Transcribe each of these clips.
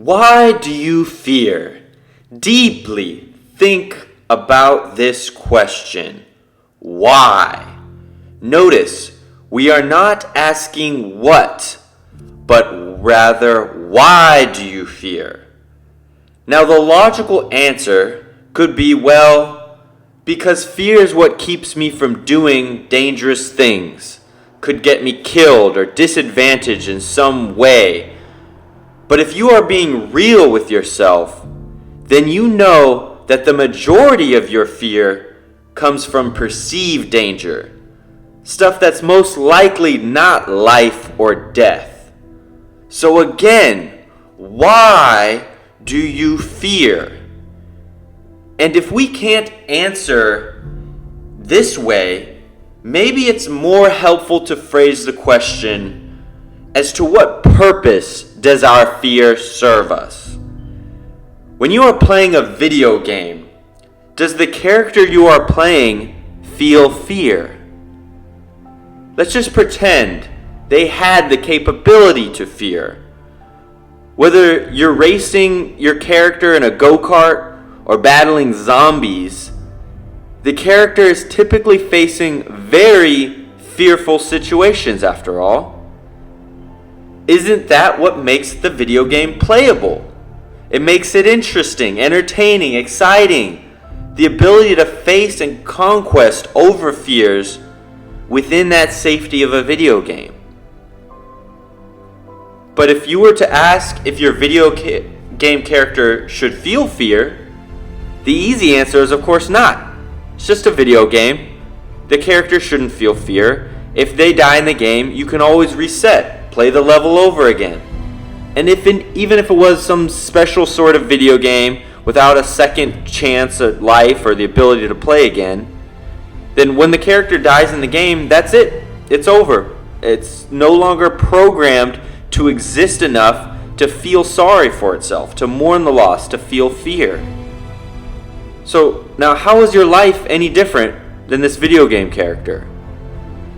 Why do you fear? Deeply think about this question. Why? Notice, we are not asking what, but rather why do you fear? Now the logical answer could be, well, because fear is what keeps me from doing dangerous things, could get me killed or disadvantaged in some way. But if you are being real with yourself, then you know that the majority of your fear comes from perceived danger, stuff that's most likely not life or death. So again, why do you fear? And if we can't answer this way, maybe it's more helpful to phrase the question as to what purpose does our fear serve us? When you are playing a video game, does the character you are playing feel fear? Let's just pretend they had the capability to fear. Whether you're racing your character in a go-kart or battling zombies, the character is typically facing very fearful situations after all. Isn't that what makes the video game playable? It makes it interesting, entertaining, exciting. The ability to face and conquest over fears within that safety of a video game. But if you were to ask if your video game character should feel fear, the easy answer is of course not. It's just a video game. The character shouldn't feel fear. If they die in the game, you can always reset, play the level over again. And even if it was some special sort of video game without a second chance at life or the ability to play again, then when the character dies in the game, that's it. It's over. It's no longer programmed to exist enough to feel sorry for itself, to mourn the loss, to feel fear. So now how is your life any different than this video game character?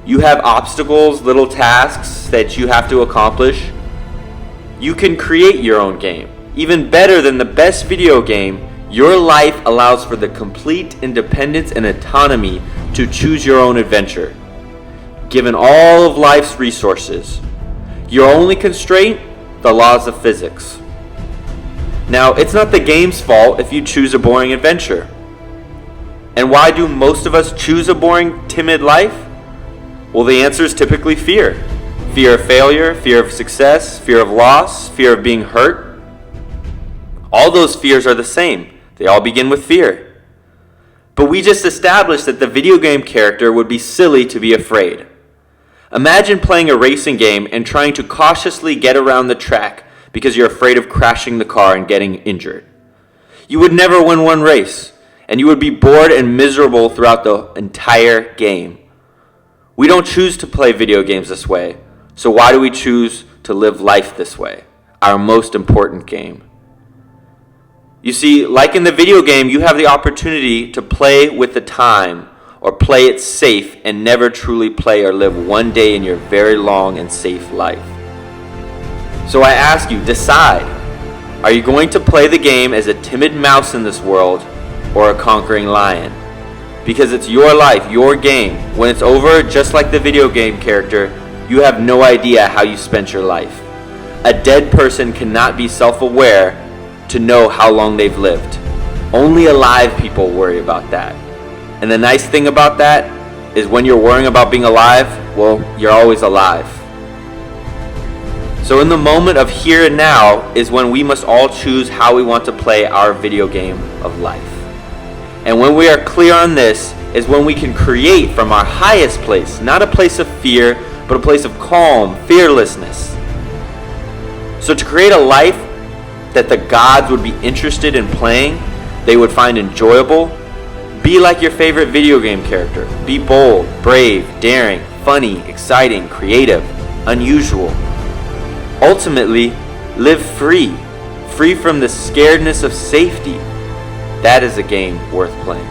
You have obstacles, little tasks that you have to accomplish. You can create your own game. Even better than the best video game, your life allows for the complete independence and autonomy to choose your own adventure. Given all of life's resources, your only constraint, the laws of physics. Now, it's not the game's fault if you choose a boring adventure. And why do most of us choose a boring, timid life? Well, the answer is typically fear. Fear of failure, fear of success, fear of loss, fear of being hurt. All those fears are the same. They all begin with fear. But we just established that the video game character would be silly to be afraid. Imagine playing a racing game and trying to cautiously get around the track because you're afraid of crashing the car and getting injured. You would never win one race, and you would be bored and miserable throughout the entire game. We don't choose to play video games this way, so why do we choose to live life this way? Our most important game. You see, like in the video game, you have the opportunity to play with the time or play it safe and never truly play or live one day in your very long and safe life. So I ask you, decide. Are you going to play the game as a timid mouse in this world or a conquering lion? Because it's your life, your game. When it's over, just like the video game character, you have no idea how you spent your life. A dead person cannot be self-aware to know how long they've lived. Only alive people worry about that. And the nice thing about that is when you're worrying about being alive, well, you're always alive. So in the moment of here and now is when we must all choose how we want to play our video game of life. And when we are clear on this is when we can create from our highest place, not a place of fear, but a place of calm, fearlessness. So to create a life that the gods would be interested in playing, they would find enjoyable, be like your favorite video game character. Be bold, brave, daring, funny, exciting, creative, unusual. Ultimately, live free from the scaredness of safety. That is a game worth playing.